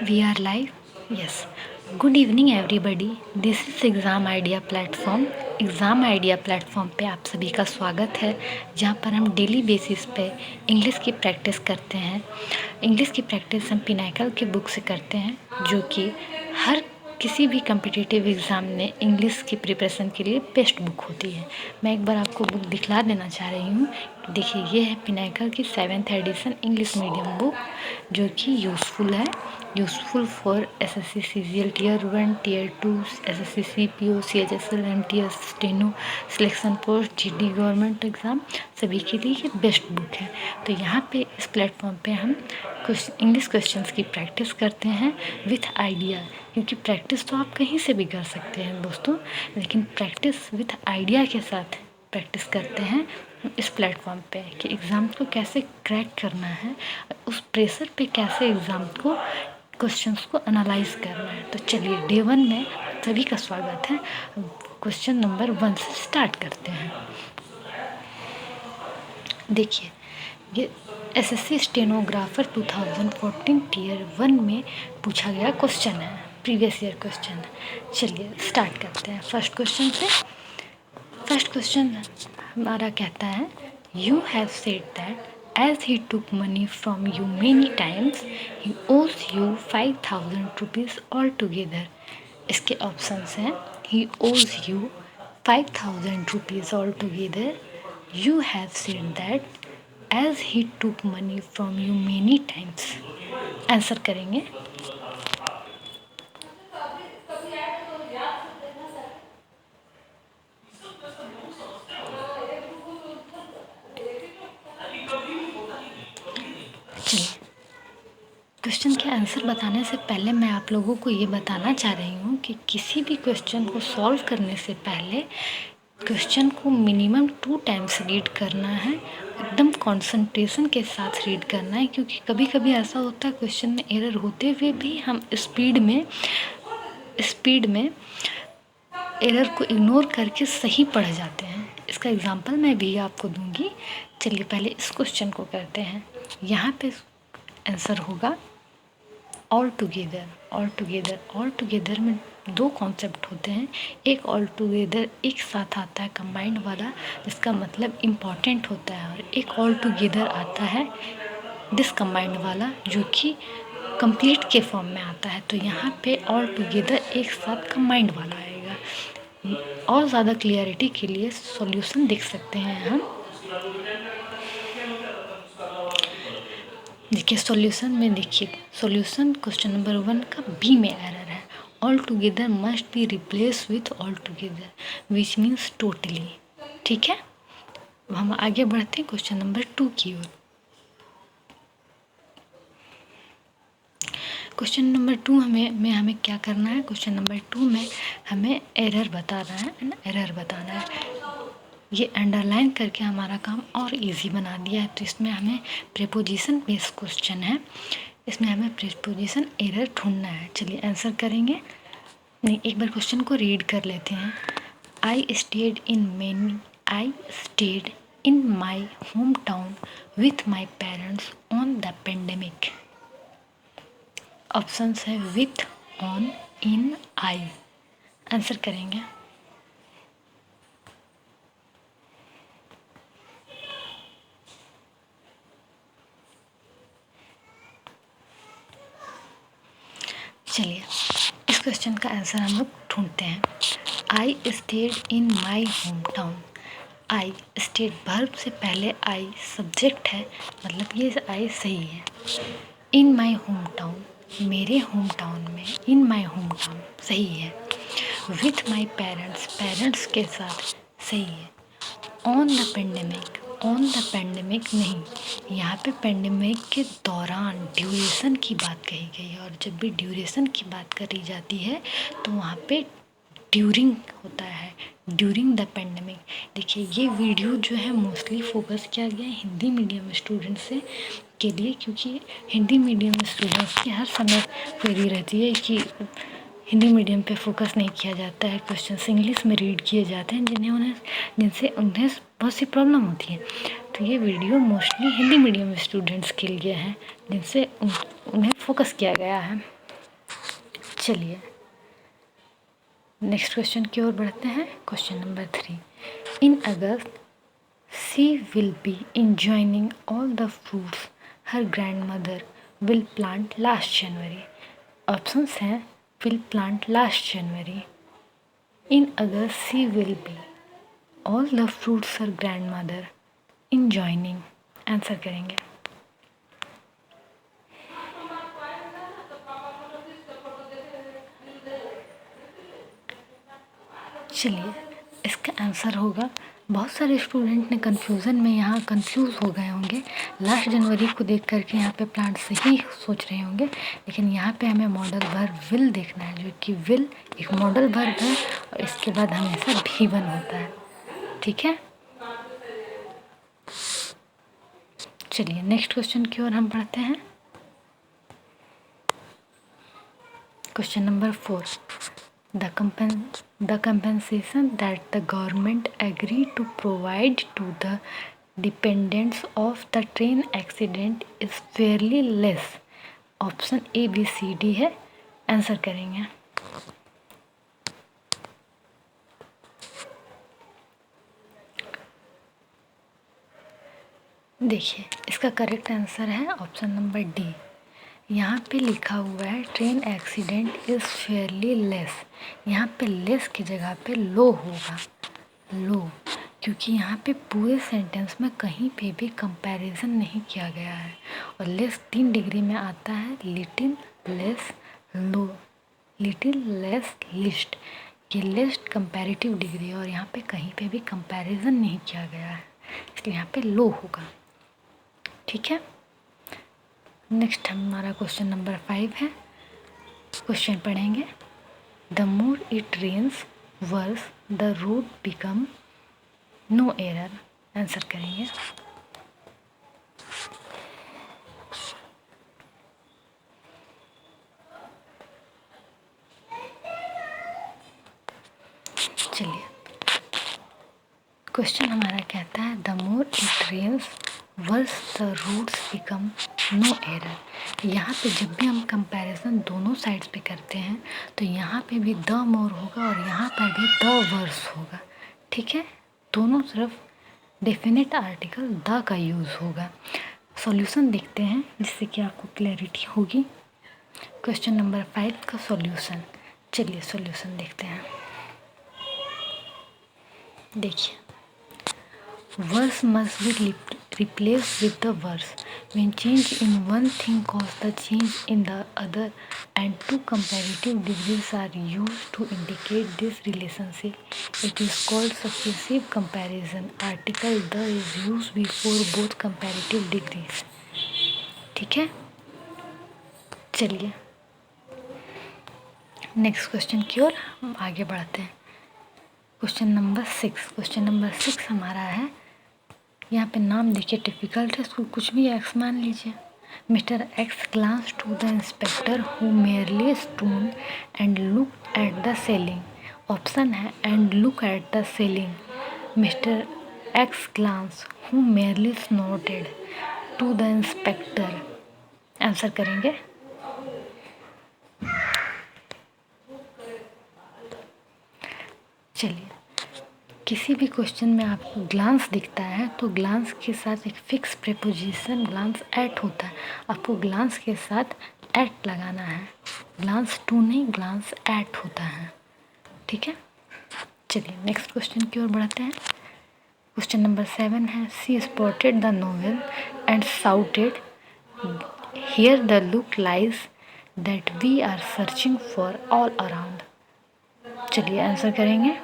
We are live? Yes. Good evening everybody. This is exam idea platform. Exam idea platform पे आप सभी का स्वागत है, जहाँ पर हम डेली बेसिस पे इंग्लिश की प्रैक्टिस करते हैं। इंग्लिश की प्रैक्टिस हम पिनाकल के बुक से करते हैं, जो कि हर किसी भी कम्पिटिटिव एग्ज़ाम में इंग्लिश की प्रिपरेशन के लिए बेस्ट बुक होती है। मैं एक बार आपको बुक दिखला देना चाह रही हूँ। देखिए, ये है पिनाकल की 7th addition English medium book, जो कि useful for SSC CGL tier 1 tier 2 SSC CPO CHSL MTS steno selection post GD government exam सभी के लिए ये बेस्ट बुक है। तो यहाँ पे इस प्लेटफॉर्म पे हम कुछ इंग्लिश क्वेश्चंस की प्रैक्टिस करते हैं विथ आइडिया, क्योंकि प्रैक्टिस तो आप कहीं से भी कर सकते हैं दोस्तों, लेकिन प्रैक्टिस विथ आइडिया के साथ प्रैक्टिस करते हैं इस प्लेटफॉर्म पे कि एग्ज़ाम को कैसे क्रैक करना है, उस प्रेशर पे कैसे एग्ज़ाम को क्वेश्चंस को एनालाइज करना है। तो चलिए, डे 1 में सभी का स्वागत है। क्वेश्चन नंबर 1 से स्टार्ट करते हैं। देखिए, ये एसएससी स्टेनोग्राफर 2014 टीयर 1 में पूछा गया क्वेश्चन है, प्रीवियस ईयर क्वेश्चन है। चलिए स्टार्ट करते हैं फर्स्ट क्वेश्चन से। फर्स्ट क्वेश्चन हमारा कहता है, you have said that as he took money from you many times, he owes you 5,000 rupees altogether. इसके ऑप्शंस हैं, he owes you 5,000 rupees altogether, you have said that as he took money from you many times. Answer करेंगे। Question के answer बताने से पहले मैं आप लोगों को ये बताना चाह रही हूँ कि किसी भी क्वेश्चन को सॉल्व करने से पहले क्वेश्चन को मिनिमम 2 टाइम्स रीड करना है, एकदम कंसंट्रेशन के साथ रीड करना है, क्योंकि कभी कभी ऐसा होता है क्वेश्चन में एरर होते हुए भी हम स्पीड में एरर को इग्नोर करके सही पढ़ जाते हैं। इसका एग्जांपल मैं भी आपको दूंगी। चलिए पहले इस क्वेश्चन को करते हैं। यहाँ पे आंसर होगा ऑल टुगेदर में 2 कॉन्सेप्ट होते हैं। एक ऑल टुगेदर एक साथ आता है कंबाइंड वाला, जिसका मतलब इम्पॉर्टेंट होता है, और एक ऑल टुगेदर आता है डिसकम्बाइंड वाला, जो कि कंप्लीट के फॉर्म में आता है। तो यहाँ पे ऑल टुगेदर एक साथ कंबाइंड वाला आएगा। और ज़्यादा क्लियरिटी के लिए सॉल्यूशन देख सकते हैं हम। देखिए सॉल्यूशन में, देखिए सॉल्यूशन क्वेश्चन नंबर 1 का बी में एरर है। All together must be replace with all together, which means totally. ठीक है, अब हम आगे बढ़ते हैं क्वेश्चन नंबर 2 की ओर। क्वेश्चन नंबर 2 हमें क्या करना है। क्वेश्चन नंबर 2 में हमें एरर बताना है, एरर बताना है। ये अंडरलाइन करके हमारा काम और इजी बना दिया है। तो इसमें हमें प्रीपोजिशन बेस्ड क्वेश्चन है, इसमें हमें प्रीपोजिशन एरर ढूंढना है। चलिए आंसर करेंगे। नहीं, एक बार क्वेश्चन को रीड कर लेते हैं। I stayed in my home town with my parents on the pandemic. Options है with, on, in, I. Answer करेंगे। चलिए इस क्वेश्चन का आंसर हम लोग ढूंढते हैं। I stayed in my home town. I stayed verb से पहले आई सब्जेक्ट है, मतलब ये आई सही है। इन माई होम टाउन, मेरे होम टाउन में, इन माई होम टाउन सही है। विथ माई पेरेंट्स, पेरेंट्स के साथ सही है। On the pandemic, on the pandemic नहीं, यहाँ पे पेंडेमिक के दौरान ड्यूरेशन की बात कही गई है, और जब भी ड्यूरेशन की बात करी जाती है तो वहाँ पे ड्यूरिंग होता है, ड्यूरिंग द पेंडेमिक। देखिए ये वीडियो जो है मोस्टली फोकस किया गया है हिंदी मीडियम स्टूडेंट्स से के लिए, क्योंकि हिंदी मीडियम स्टूडेंट्स की हर समय क्वेरी रहती है कि हिंदी मीडियम पे फोकस नहीं किया जाता है, क्वेश्चंस इंग्लिश में रीड किए जाते हैं जिनसे उन्हें बहुत सी प्रॉब्लम होती है। तो ये video mostly Hindi medium students के लिए है, जिनसे उन्हें फोकस किया गया है। चलिए नेक्स्ट क्वेश्चन की ओर बढ़ते हैं। Question number 3, in August she will be enjoying all the fruits her grandmother will plant last January। Options हैं will plant last January, in August she will be, all the fruits her grandmother enjoying। Answer करेंगे। चलिए इसका answer होगा, बहुत सारे student ने confusion में यहाँ कंफ्यूज हो गए होंगे, लास्ट जनवरी को देख करके यहाँ पे प्लांट से ही सोच रहे होंगे, लेकिन यहाँ पे हमें मॉडल वर्ब विल देखना है, जो कि विल एक मॉडल वर्ब है और इसके बाद हमेशा भी1 होता है। ठीक है, चलिए नेक्स्ट क्वेश्चन की ओर हम बढ़ते हैं। Question number 4, the compensation that the government agreed to provide to the dependents of the train accident is fairly less। Option A B C D है, आंसर करेंगे। देखिए इसका करेक्ट आंसर है ऑप्शन नंबर डी। यहाँ पे लिखा हुआ है train accident is fairly less, यहाँ पे लेस की जगह पे लो होगा, लो, क्योंकि यहाँ पे पूरे सेंटेंस में कहीं पे भी कंपैरिजन नहीं किया गया है, और लेस 3 डिग्री में आता है, लिटिल लेस लो, लिटिल लेस लिस्ट, ये लिस्ट कंपैरेटिव डिग्री, और यहाँ पे कहीं पे भी कंपैरिजन नहीं किया गया है, इसलिए यहाँ पे लो होगा। ठीक है, नेक्स्ट हमारा क्वेश्चन नंबर 5 है। क्वेश्चन पढ़ेंगे, the more it rains worse the road become no error. Answer करेंगे। चलिए क्वेश्चन हमारा कहता है, the more it rains worse the roads become no error. यहाँ पे जब भी हम कंपैरिजन दोनों साइड्स पे करते हैं तो यहाँ पे भी द मोर होगा और यहाँ पर भी द वर्स होगा। ठीक है, दोनों तरफ डेफिनेट आर्टिकल द का यूज़ होगा। सॉल्यूशन देखते हैं जिससे कि आपको क्लैरिटी होगी। क्वेश्चन नंबर 5 का सॉल्यूशन, चलिए सॉल्यूशन देखते हैं। देखिए, worse must be replaced with the verse when change in one thing cause the change in the other, and two comparative degrees are used to indicate this relationship. It is called successive comparison. Article the is used before both comparative degrees। ठीक है, चलिए next question की ओर हम आगे बढ़ते हैं। Question number 6, question number 6 हमारा है, यहाँ पे नाम देखिए डिफ़िकल्ट है, इसको कुछ भी एक्स मान लीजिए। Mister X glance to the inspector who merely stone and look at the ceiling. Option है and look at the ceiling. Mister X glance who merely snorted to the inspector. Answer करेंगे। चलिए, किसी भी question में आपको glance दिखता है तो ग्लांस के साथ एक फिक्स प्रीपोजिशन ग्लांस एट होता है, आपको ग्लांस के साथ एट लगाना है, ग्लांस टू नहीं ग्लांस एट होता है। ठीक है, चलिए नेक्स्ट क्वेश्चन की ओर बढ़ते हैं। क्वेश्चन नंबर 7 है, she spotted the novel and shouted here the look lies that we are searching for all around. चलिए आंसर करेंगे।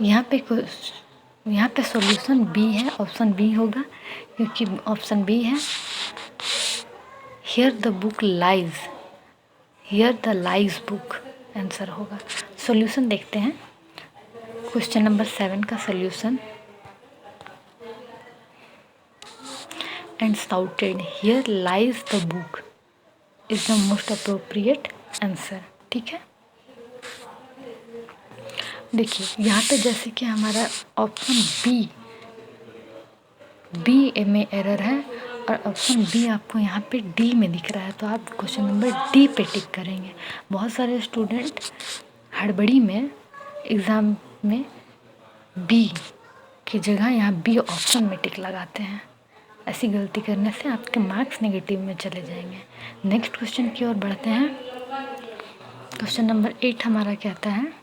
यहाँ पे सॉल्यूशन बी है, ऑप्शन बी होगा, क्योंकि ऑप्शन बी है here the book lies, here the lies book answer होगा। Solution देखते हैं। क्वेश्चन नंबर 7 का solution, and shouted here lies the book is the most appropriate answer. ठीक है, देखिए यहाँ पे जैसे कि हमारा ऑप्शन बी में एरर है और ऑप्शन बी आपको यहाँ पे डी में दिख रहा है, तो आप क्वेश्चन नंबर डी पे टिक करेंगे। बहुत सारे स्टूडेंट हड़बड़ी में एग्ज़ाम में बी की जगह यहाँ बी ऑप्शन में टिक लगाते हैं। ऐसी गलती करने से आपके मार्क्स नेगेटिव में चले जाएंगे। नेक्स्ट क्वेश्चन की ओर बढ़ते हैं। क्वेश्चन नंबर 8 हमारा कहता है,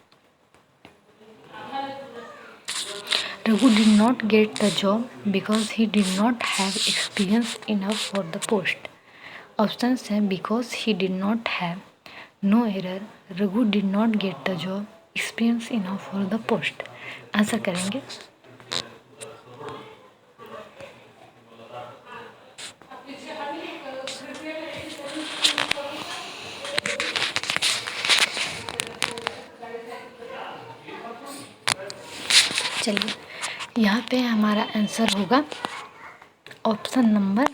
Raghu did not get the job because he did not have experience enough for the post. Options हैं because he did not have, no error, Raghu did not get the job, experience enough for the post. Answer करेंगे। चलिए यहाँ पे हमारा answer होगा option number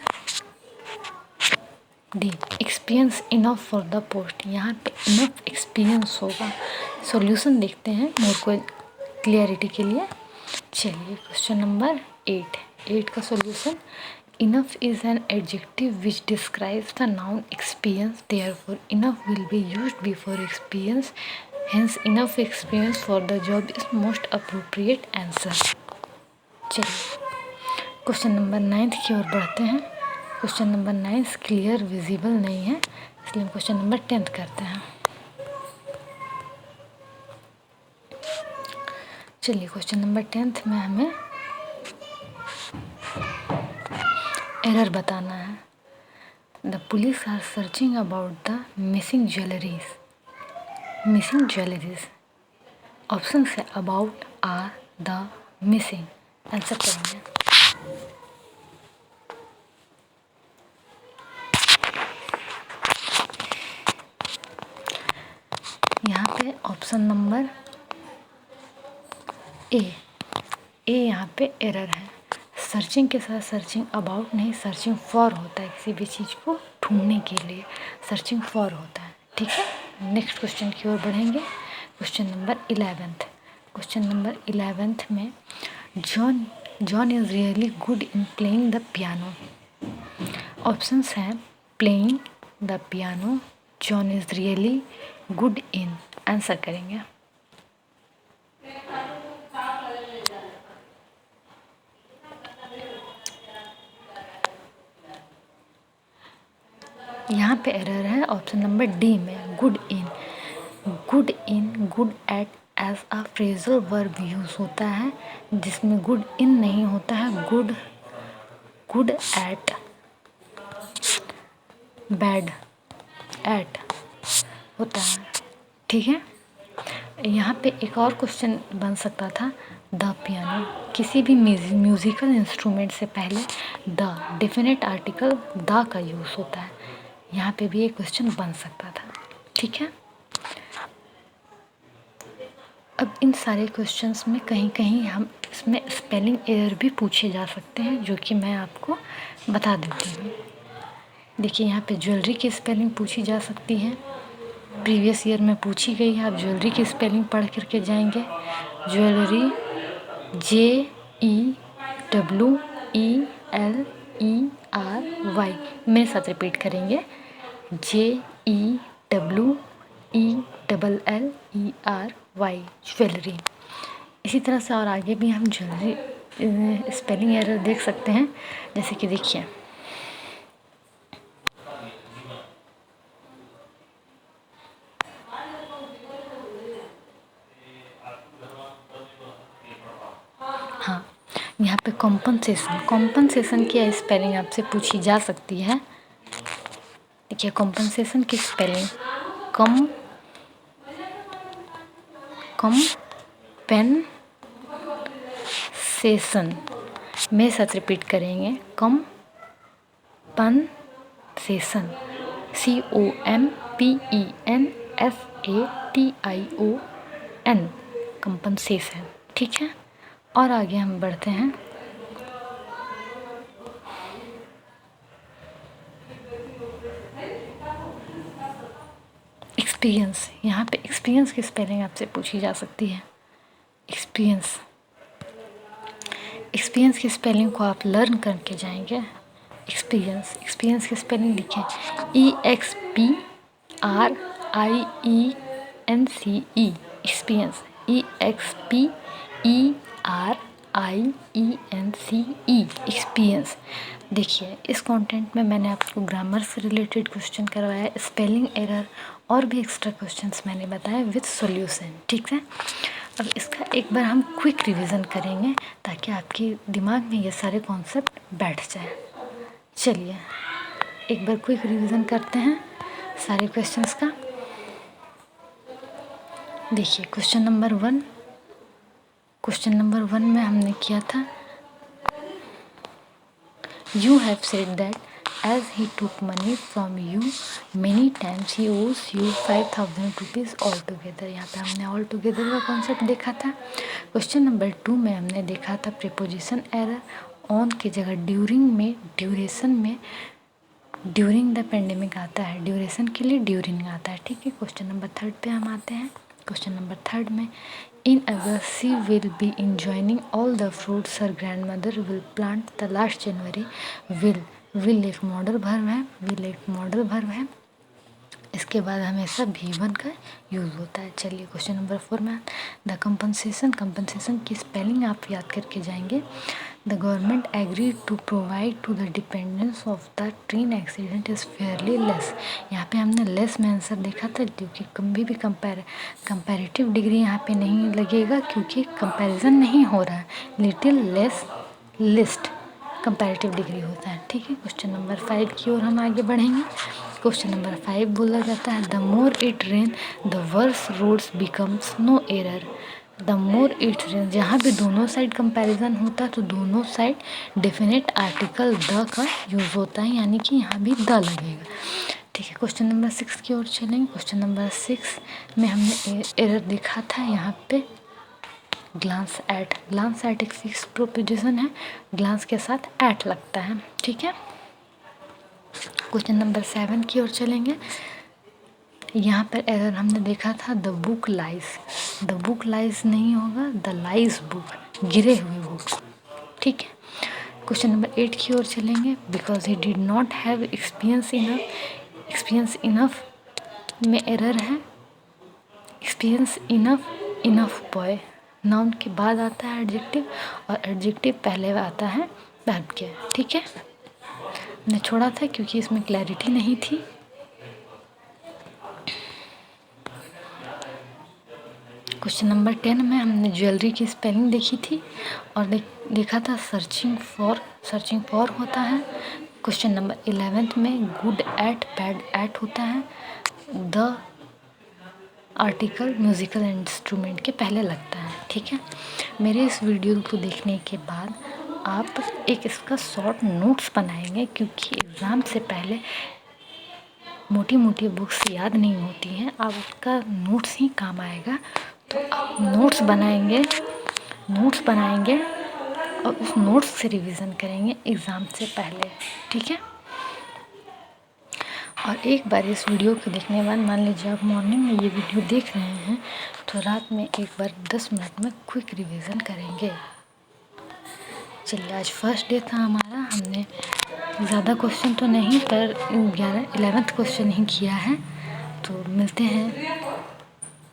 D, experience enough for the post. यहाँ पे enough experience होगा। सॉल्यूशन देखते हैं मोर को क्लियरिटी के लिए। चलिए क्वेश्चन नंबर 8 का solution, enough is an adjective which describes the noun experience, therefore enough will be used before experience, hence enough experience for the job is most appropriate answer। चलिए question number 9 की ओर बढ़ते हैं। Question number 9 clear visible नहीं है, इसलिए हम question number 10 करते हैं। चलिए क्वेश्चन नंबर 10 में हमें एरर बताना है। The police are searching about the missing jewelleries. Option है about, are, the, missing. Answer करेंगे। यहाँ पे ऑप्शन नंबर ए यहाँ पे एरर है। सर्चिंग के साथ सर्चिंग अबाउट नहीं, सर्चिंग फॉर होता है। किसी भी चीज़ को ढूंढने के लिए सर्चिंग फॉर होता है। ठीक है, नेक्स्ट क्वेश्चन की ओर बढ़ेंगे। Question number 11। क्वेश्चन नंबर 11 में John is really good in playing the piano. Options हैं playing the piano, John is really good in. Answer करेंगे। यहाँ पे एरर है ऑप्शन नंबर डी में, good in. Good at as a phrasal verb use होता है, जिसमें good in नहीं होता है, गुड एट, बैड एट होता है। ठीक है, यहाँ पे एक और क्वेश्चन बन सकता था, द पियानो। किसी भी म्यूज़िकल इंस्ट्रूमेंट से पहले द डेफिनेट आर्टिकल द का यूज़ होता है। यहाँ पे भी एक क्वेश्चन बन सकता था। ठीक है, अब इन सारे क्वेश्चंस में कहीं कहीं हम इसमें स्पेलिंग एरर भी पूछे जा सकते हैं, जो कि मैं आपको बता देती हूँ। देखिए यहाँ पे ज्वेलरी की स्पेलिंग पूछी जा सकती है, प्रीवियस ईयर में पूछी गई है। आप ज्वेलरी की स्पेलिंग पढ़ करके जाएंगे। ज्वेलरी JEWELERY, मेरे साथ रिपीट करेंगे, JEWELLERY, ज्वेलरी। इसी तरह से और आगे भी हम ज्वेलरी स्पेलिंग एरर देख सकते हैं। जैसे कि देखिए हाँ, यहाँ पे कॉम्पनसेशन की स्पेलिंग आपसे पूछी जा सकती है। देखिए कॉम्पनसेशन की स्पेलिंग कंपेनसेशन, मेरे साथ रिपीट करेंगे, कंपनसेशन, COMPENSATION, कंपनसेशन। ठीक है, और आगे हम बढ़ते हैं। एक्सपीरियंस, यहाँ पे एक्सपीरियंस की स्पेलिंग आपसे पूछी जा सकती है। एक्सपीरियंस। एक्सपीरियंस की स्पेलिंग को आप लर्न करके जाएंगे। एक्सपीरियंस, एक्सपीरियंस की स्पेलिंग लिखें EXPRIENCE, एक्सपीरियंस, EXPERIENCE, एक्सपीरियंस। देखिए इस कंटेंट में मैंने आपको ग्रामर से रिलेटेड क्वेश्चन करवाया, स्पेलिंग एरर और भी एक्स्ट्रा क्वेश्चंस मैंने बताए विद सॉल्यूशन, ठीक है। अब इसका एक बार हम क्विक रिवीजन करेंगे ताकि आपके दिमाग में ये सारे कॉन्सेप्ट बैठ जाए। चलिए एक बार क्विक रिवीजन करते हैं सारे क्वेश्चंस का। देखिए क्वेश्चन नंबर 1 में हमने किया था You have said that as he took money from you many times he owes you 5,000 rupees altogether। यहाँ पे हमने ऑल टुगेदर का कॉन्सेप्ट देखा था। क्वेश्चन नंबर 2 में हमने देखा था प्रीपोजिशन एरर, ऑन की जगह ड्यूरिंग में, ड्यूरेशन में ड्यूरिंग द पेंडेमिक आता है, ड्यूरेशन के लिए ड्यूरिंग आता है, ठीक है। क्वेश्चन नंबर 3 पे हम आते हैं। क्वेश्चन नंबर 3 में in August she will be enjoying all the fruits her grand mother will plant the last January. Will एक मॉडल वर्ब है। इसके बाद हमेशा V1 का यूज़ होता है। चलिए क्वेश्चन नंबर 4 में द कंपनसेशन की स्पेलिंग आप याद करके जाएंगे। The government agree to provide to the dependence of the train accident is fairly less. यहाँ पे हमने लेस में आंसर देखा था, क्योंकि कभी भी कंपैरेटिव डिग्री यहाँ पे नहीं लगेगा क्योंकि कंपैरिजन नहीं हो रहा है। Little, less, list comparative degree होता है, ठीक है। क्वेश्चन नंबर 5 की ओर हम आगे बढ़ेंगे। क्वेश्चन नंबर 5 बोला जाता है the more it rain the worse roads becomes no error. The more it rain, जहाँ भी दोनों साइड कंपैरिजन होता है तो दोनों साइड डेफिनेट आर्टिकल द का यूज़ होता है, यानी कि यहाँ भी द लगेगा, ठीक है। क्वेश्चन नंबर 6 की ओर चलेंगे। क्वेश्चन नंबर 6 में हमने एरर देखा था यहाँ पे ग्लांस एट एक फिक्स प्रोपोजिशन है, ग्लांस के साथ एट लगता है, ठीक है। क्वेश्चन नंबर 7 की ओर चलेंगे। यहाँ पर एरर हमने देखा था द बुक लाइज नहीं होगा, द लाइज बुक, गिरे हुए बुक, ठीक है। क्वेश्चन नंबर 8 की ओर चलेंगे। Because he did not have experience enough में एरर है एक्सपीरियंस इनफ बॉय। नाउन के बाद आता है एडजेक्टिव और एडजेक्टिव पहले आता है वर्ब के, ठीक है। मैंने छोड़ा था क्योंकि इसमें क्लैरिटी नहीं थी। क्वेश्चन नंबर 10 में हमने ज्वेलरी की स्पेलिंग देखी थी और देखा था सर्चिंग फॉर होता है। क्वेश्चन नंबर 11 में गुड एट बैड एट होता है। द आर्टिकल म्यूज़िकल इंस्ट्रूमेंट के पहले लगता है, ठीक है। मेरे इस वीडियो को देखने के बाद आप एक इसका शॉर्ट नोट्स बनाएंगे, क्योंकि एग्ज़ाम से पहले मोटी बुक्स याद नहीं होती हैं, आपका नोट्स ही काम आएगा। तो आप नोट्स बनाएंगे और उस नोट्स से रिवीजन करेंगे एग्ज़ाम से पहले, ठीक है। और एक बार इस वीडियो को देखने के बाद, मान लीजिए आप मॉर्निंग में ये वीडियो देख रहे हैं तो रात में एक बार 10 मिनट में क्विक रिवीजन करेंगे। चलिए आज फर्स्ट डे था हमारा, हमने ज़्यादा क्वेश्चन तो नहीं पर 11th क्वेश्चन ही किया है। तो मिलते हैं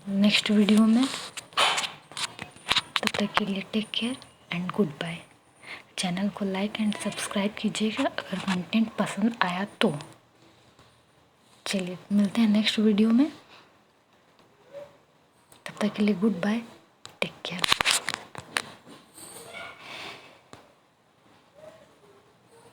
नेक्स्ट वीडियो में, तब तक के लिए take care and goodbye. Channel को लाइक एंड सब्सक्राइब कीजिएगा अगर कंटेंट पसंद आया तो। चलिए मिलते हैं नेक्स्ट वीडियो में, तब तक के लिए गुड बाय, टेक केयर।